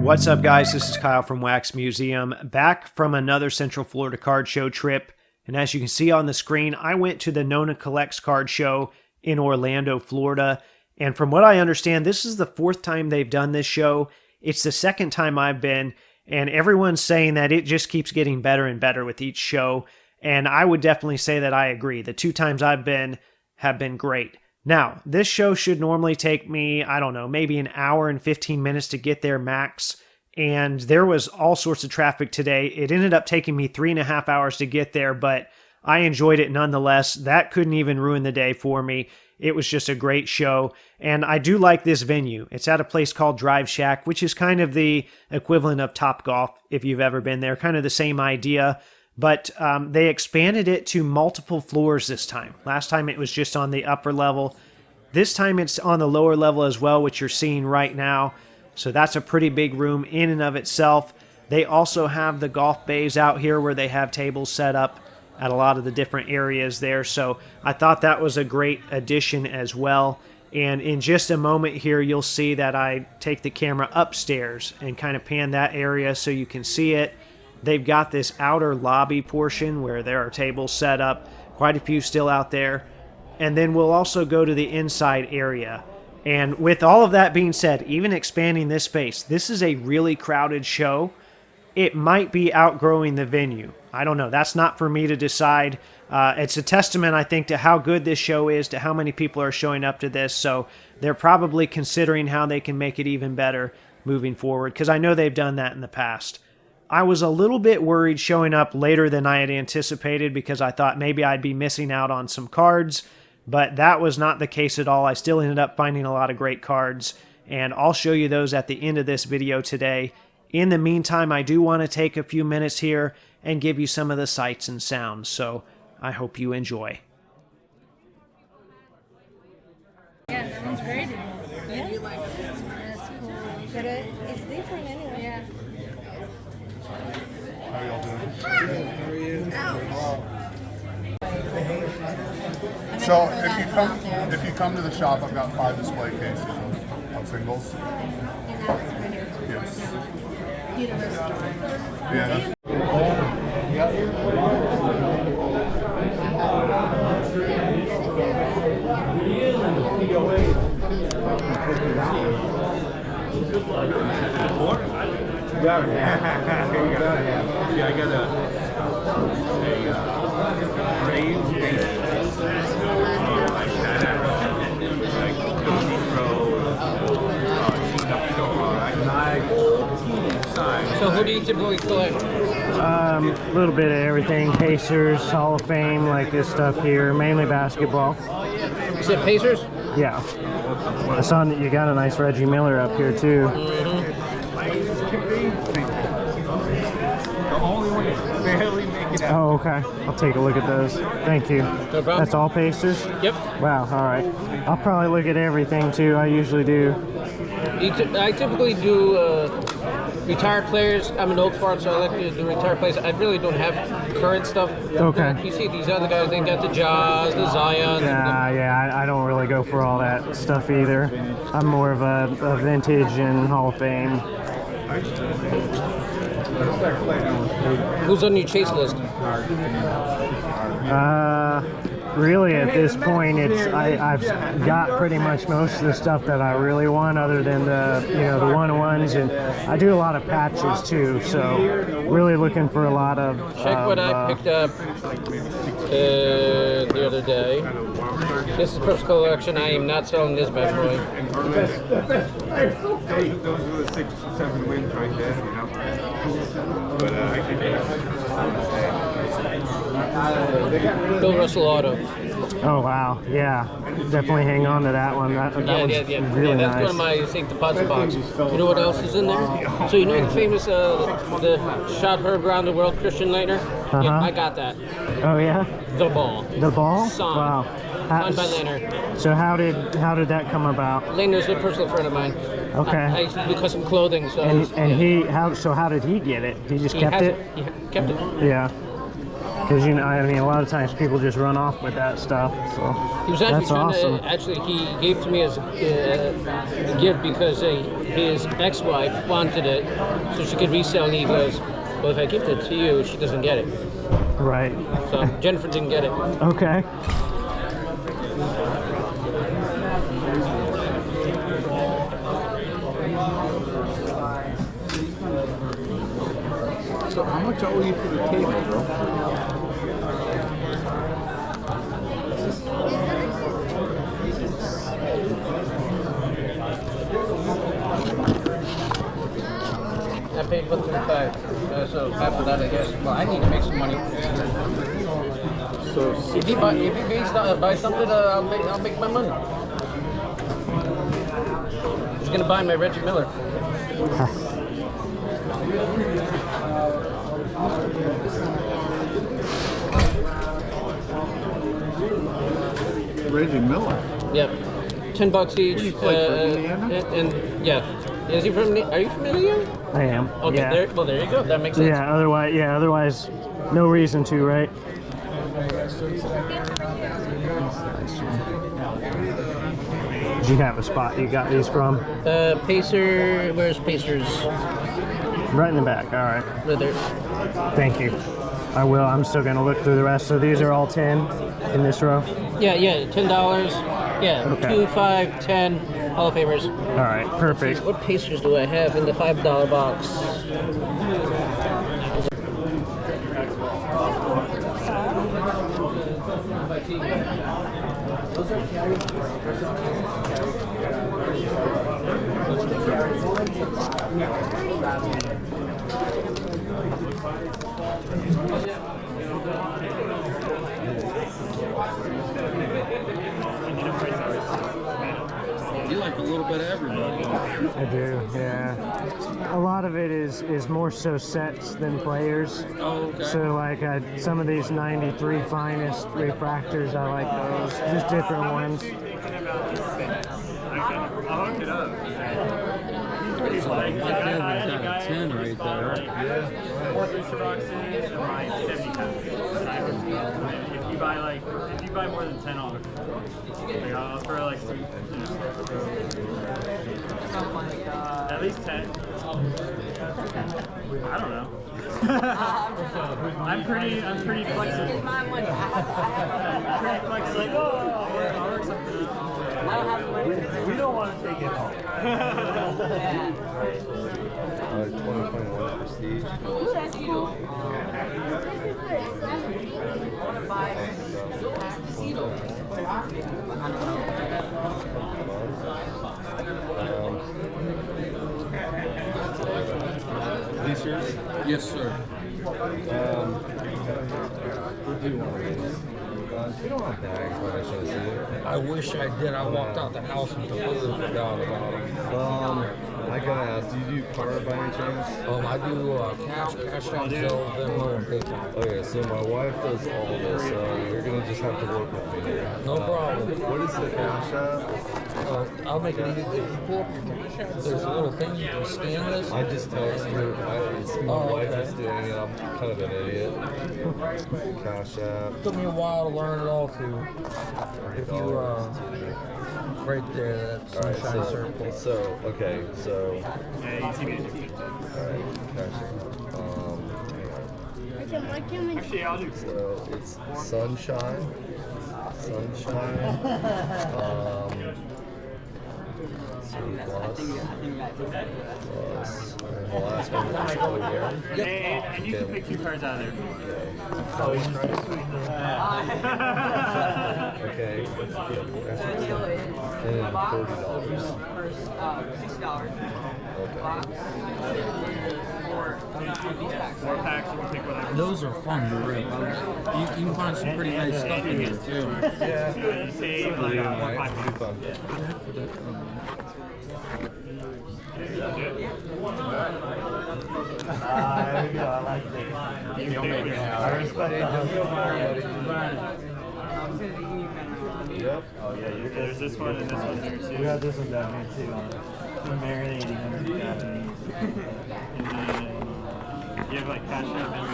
What's up, guys? This is Kyle from Wax Museum, back from another Central Florida card show trip. And as you can see on the screen, I went to the Nona Collects Card Show in Orlando, Florida. And from what I understand, this is the fourth time they've done this show. It's the second time I've been, and everyone's saying that it just keeps getting better and better with each show. And I would definitely say that I agree. The 2 times I've been have been great. Now, this show should normally take me, I don't know, maybe an hour and 15 minutes to get there max. And there was all sorts of traffic today. It ended up taking me 3.5 hours to get there, but I enjoyed it nonetheless. That couldn't even ruin the day for me. It was just a great show. And I do like this venue. It's at a place called Drive Shack, which is kind of the equivalent of Topgolf, if you've ever been there. Kind of the same idea. But they expanded it to multiple floors this time. Last time it was just on the upper level. This time it's on the lower level as well, which you're seeing right now. So that's a pretty big room in and of itself. They also have the golf bays out here where they have tables set up at a lot of the different areas there. So I thought that was a great addition as well. And in just a moment here, you'll see that I take the camera upstairs and kind of pan that area so you can see it. They've got this outer lobby portion where there are tables set up, quite a few still out there. And then we'll also go to the inside area. And with all of that being said, even expanding this space, this is a really crowded show. It might be outgrowing the venue. I don't know. That's not for me to decide. It's a testament, I think, to how good this show is, to how many people are showing up to this. So they're probably considering how they can make it even better moving forward, because I know they've done that in the past. I was a little bit worried showing up later than I had anticipated because I thought maybe I'd be missing out on some cards, but that was not the case at all. I still ended up finding a lot of great cards, and I'll show you those at the end of this video today. In the meantime, I do want to take a few minutes here and give you some of the sights and sounds, so I hope you enjoy. Yeah, that one's great. Yeah, you like it. That's cool. But it's different anyway. Yeah. How are y'all doing? How are you? So if you come to the shop, I've got 5 display cases of singles. Yes. Yeah. Yeah, I got a range So who do you typically collect? A little bit of everything. Pacers, Hall of Fame, like this stuff here. Mainly basketball. Is it Pacers? Yeah. I saw that you got a nice Reggie Miller up here too. Oh, okay. I'll take a look at those. Thank you. No problem. That's all Pacers? Yep. Wow, all right. I'll probably look at everything too. I usually do. I typically do retired players. I'm an old fart, so I like to do retired players. I really don't have current stuff. Okay. You see these other guys, they got the Jaws, the Zions. Yeah, I don't really go for all that stuff either. I'm more of a vintage and Hall of Fame. Who's on your chase list? Really, at this point, I've got pretty much most of the stuff that I really want, other than the one-on-ones, and I do a lot of patches too. So really looking for a lot of. Check what I picked up the other day. This is first collection. I am not selling this bad boy. Those were the 6, 7 wins right there, you know. But I think Bill Russell auto. Oh wow, yeah, definitely hang on to that one. That one's really that's nice. one of my safe deposit boxes. You know what else is in there? So you know the famous the shot heard around the world Christian Leitner? Yeah, I got that. Oh yeah. The ball. The ball? Signed. Wow. Signed by Leitner. So how did that come about? Leitner's a personal friend of mine. Okay. I used to do custom clothing, so. And how did he get it? He just kept it? He kept it. Yeah. Because, you know, I mean, a lot of times people just run off with that stuff. So He was actually that's trying awesome. to, actually, he gave to me as a gift because his ex-wife wanted it so she could resell, and he goes, well, if I give it to you, she doesn't get it. Right. So Jennifer didn't get it. Okay. So how much I owe you for the table, bro? I paid $135. So after that, I guess. Well, I need to make some money. So If he buy something, I'll make my money. He's gonna buy my Reggie Miller. Reggie Miller. Yep, $10 each. You play for Indiana? And yeah, is he from? Are you from Indiana? I am. Okay, Yeah. there you go. That makes sense. Yeah, otherwise, no reason to, right? Did you have a spot you got these from? Pacer. Where's Pacers? Right in the back. All right. Right there. Thank you. I will. I'm still going to look through the rest. So these are all 10 in this row? Yeah, $10. Yeah, Okay. 2, 5, 10 Hall of Famers. All right. Perfect. What Pacers do I have in the $5 box? You like a little bit of everybody. I do, yeah. A lot of it is more so sets than players. Oh, okay. So like some of these 93 finest refractors, I like those. Just different ones. I'll hook it up. He's like, my got a 10 right there. Yeah. 4 booster boxes and like 70 pounds. If you buy more than 10, I'll throw like some, at least 10. I don't know. I'm pretty flexible. I'm pretty flexible. I'll work something out. We don't want to take it home. 2021 Prestige. Ooh, that's cool. These yours? Yes, sir. What do you want to use? You don't want bags, but I should see it. I wish I did. I walked out the house and completely forgot about them. I gotta ask, do you do card by any chance? I do cash on sale, Venmo, and PayPal. Okay, so my wife does all of this, so you're gonna just have to work with me here. No problem. What is the cash app? I'll make it easy. If you pull up your cash app, there's a little thing you can scan this. I just text her. It's my wife that's doing it. I'm kind of an idiot. Cash app. It took me a while to learn it all too. If you, right there, that Alright, sunshine circle. okay, so. Yeah, easy man. Alright, cash app. Actually, I'll do. So it's sunshine. Plus, and the last one is over here. And you can pick 2 cards out of there. Okay. And $30. Four packs, you can pick whatever. Those are fun to rip. You can find some pretty nice stuff in here too. Yeah. You save like Alright, 5 it'll be fun. There we go, I like it. I respect Yep. Oh yeah, there's this one and this one there too. We got this one down here too. We're marinating them in Japanese. And then you have like cash out and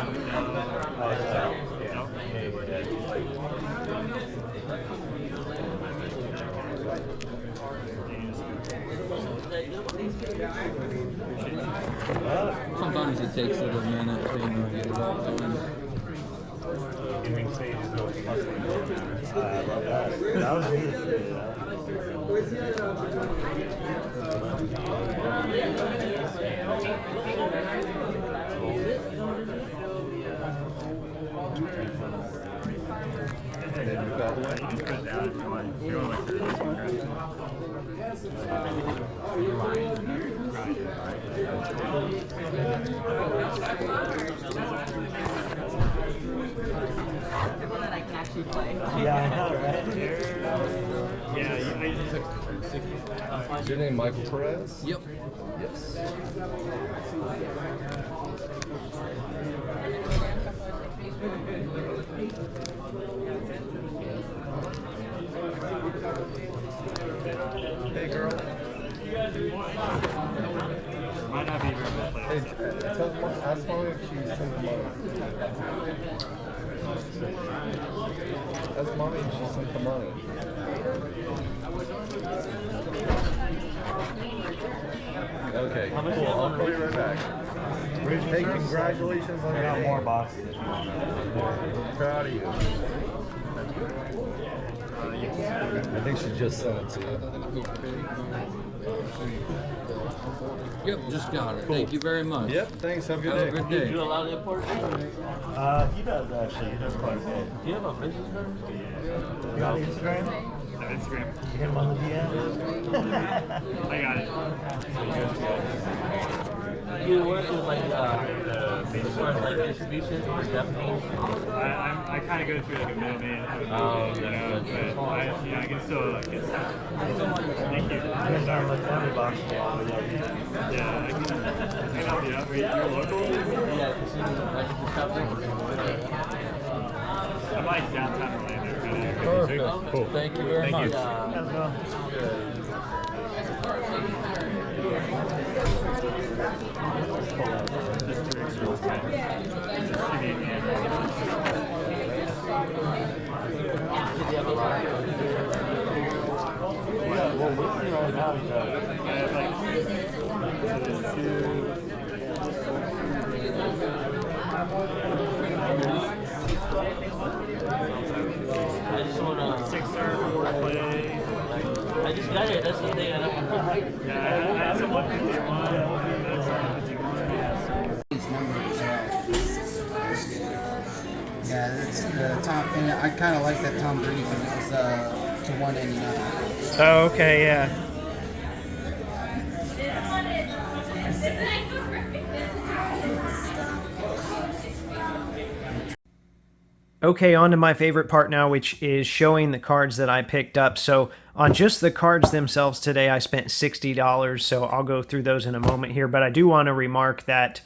no. Sometimes it takes a little minute to get it all going. I love that. That was neat. Yeah, I know, right? Yeah, is your name Michael Perez? Yep. Yes. Hey, girl. Might not be very much. Hey, ask Molly if she's sent the money. Ask Mommy if she sent the money. Okay, cool. I'll call you right back. Hey, congratulations on your More name. boxes. Proud of you. I think she just sent it to you. Yep, just got it. Thank you very much. Yep, thanks. Have a good Have a day. good day. Do a lot of import? He does actually. He does quite a bit. Do you have a business card? You got Instagram? No, Instagram. You hit him on the DM? I got it. You work with like as far as like distribution or definitely? I kind of go through like a middleman, but I can still get stuff. Thank you. You sound like family box. Yeah, I can help you out. Wait, you're local? Yeah, because I can just help I'm like downtown Orlando, kind of. Perfect. Cool. Thank you very much. I just want to. Sixer, play. I just got it. That's the thing. I don't. Yeah, I have some 151. Yeah, that's the Tom, and I kind of like that Tom Brady because it was to 199. Oh, okay, yeah. Okay, on to my favorite part now, which is showing the cards that I picked up. So on just the cards themselves today, I spent $60, so I'll go through those in a moment here. But I do want to remark that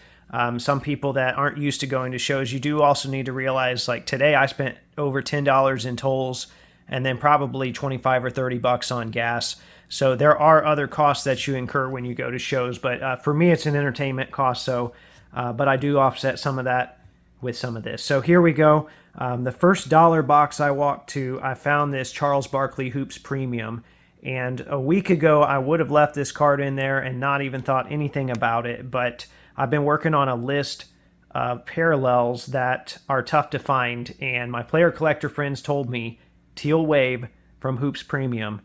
some people that aren't used to going to shows, you do also need to realize, like today I spent over $10 in tolls and then probably 25 or 30 bucks on gas. So there are other costs that you incur when you go to shows, but for me it's an entertainment cost, so but I do offset some of that with some of this. So here we go. The first dollar box I walked to, I found this Charles Barkley Hoops Premium, and a week ago I would have left this card in there and not even thought anything about it, but I've been working on a list of parallels that are tough to find, and my player collector friends told me Teal Wave from Hoops Premium.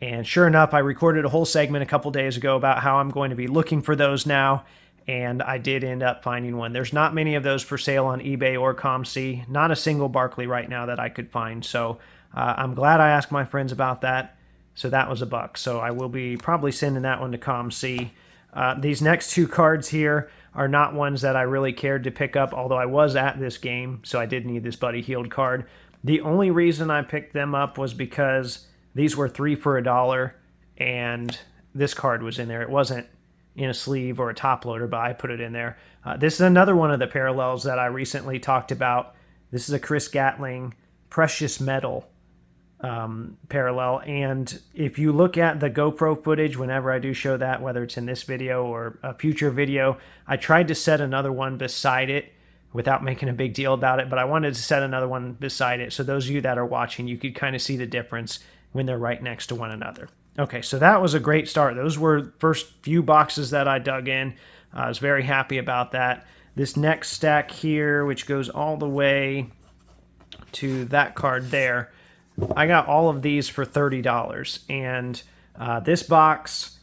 And sure enough, I recorded a whole segment a couple days ago about how I'm going to be looking for those now, and I did end up finding one. There's not many of those for sale on eBay or ComC. Not a single Barkley right now that I could find. So I'm glad I asked my friends about that. So that was $1. So I will be probably sending that one to ComC. These next two cards here are not ones that I really cared to pick up, although I was at this game, so I did need this Buddy Hield card. The only reason I picked them up was because these were 3 for $1, and this card was in there. It wasn't in a sleeve or a top loader, but I put it in there. This is another one of the parallels that I recently talked about. This is a Chris Gatling Precious Metal parallel, and if you look at the GoPro footage, whenever I do show that, whether it's in this video or a future video, I tried to set another one beside it without making a big deal about it, but I wanted to set another one beside it so those of you that are watching, you could kind of see the difference when they're right next to one another. Okay, so that was a great start. Those were first few boxes that I dug in. I was very happy about that. This next stack here, which goes all the way to that card there, I got all of these for $30. And this box,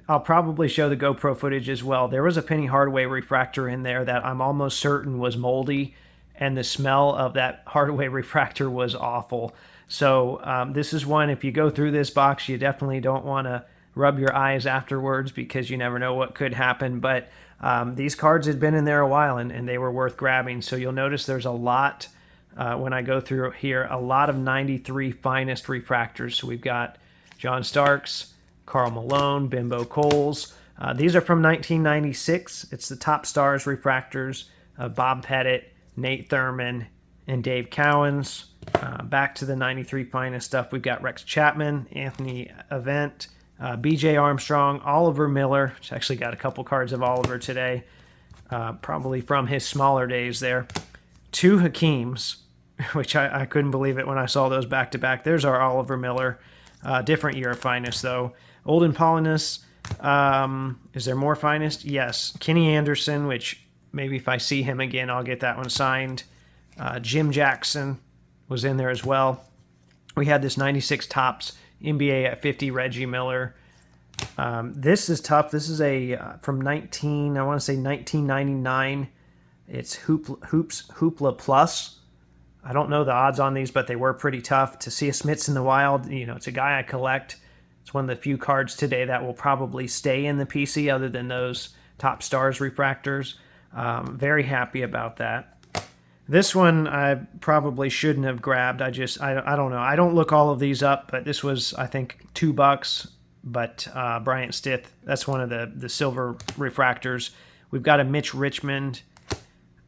I'll probably show the GoPro footage as well. There was a Penny Hardaway refractor in there that I'm almost certain was moldy, and the smell of that Hardaway refractor was awful. So this is one, if you go through this box, you definitely don't want to rub your eyes afterwards because you never know what could happen. But these cards had been in there a while, and they were worth grabbing. So you'll notice there's a lot, when I go through here, a lot of 93 finest refractors. So we've got John Starks, Karl Malone, Bimbo Coles. These are from 1996. It's the Top Stars refractors of Bob Pettit, Nate Thurman, and Dave Cowens. Back to the 93 finest stuff, we've got Rex Chapman, Anthony Avent, B.J. Armstrong, Oliver Miller, which actually got a couple cards of Oliver today, probably from his smaller days there. 2 Hakeems, which I couldn't believe it when I saw those back-to-back. There's our Oliver Miller. Different year of finest, though. Olden Polynis. Is there more finest? Yes. Kenny Anderson, which maybe if I see him again, I'll get that one signed. Jim Jackson was in there as well. We had this 96 Topps NBA at 50 Reggie Miller. This is tough. This is a from 1999. It's Hoops Hoopla Plus. I don't know the odds on these, but they were pretty tough. To see a Smits in the Wild, it's a guy I collect. It's one of the few cards today that will probably stay in the PC other than those Top Stars refractors. Very happy about that. This one I probably shouldn't have grabbed. I don't know. I don't look all of these up, but this was, I think, $2. But Bryant Stith, that's one of the silver refractors. We've got a Mitch Richmond.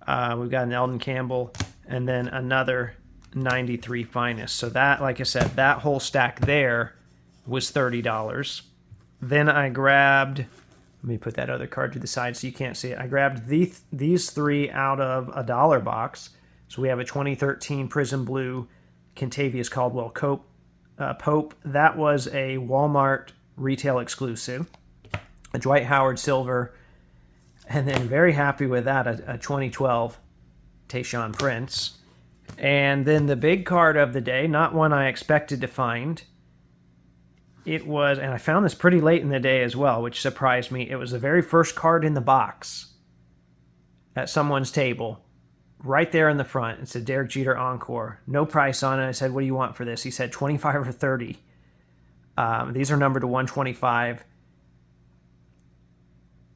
We've got an Eldon Campbell. And then another 93 finest. So that, like I said, that whole stack there was $30. Then I grabbed, let me put that other card to the side so you can't see it. I grabbed these 3 out of a $1 box. So we have a 2013 Prism Blue Kentavious Caldwell Pope. That was a Walmart retail exclusive. A Dwight Howard Silver. And then very happy with that, a 2012 Tayshaun Prince. And then the big card of the day, not one I expected to find. It was, and I found this pretty late in the day as well, which surprised me. It was the very first card in the box at someone's table, right there in the front. It's a Derek Jeter Encore. No price on it. I said, what do you want for this? He said 25 or 30. These are numbered to 125.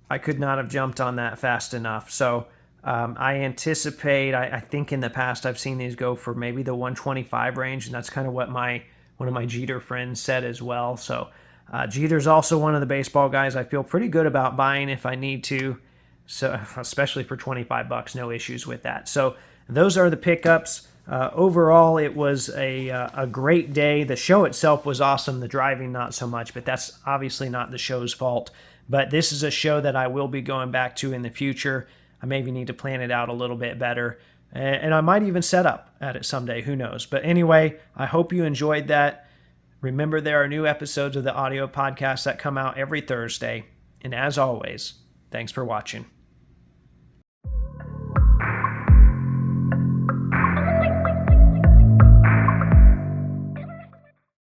I could not have jumped on that fast enough. So I anticipate, I think in the past I've seen these go for maybe the 125 range, and that's kind of what one of my Jeter friends said as well. So Jeter's also one of the baseball guys I feel pretty good about buying if I need to, so especially for $25, no issues with that. So those are the pickups. Overall, it was a great day. The show itself was awesome, the driving not so much, but that's obviously not the show's fault. But this is a show that I will be going back to in the future. I maybe need to plan it out a little bit better. And I might even set up at it someday. Who knows? But anyway, I hope you enjoyed that. Remember, there are new episodes of the audio podcast that come out every Thursday. And as always, thanks for watching.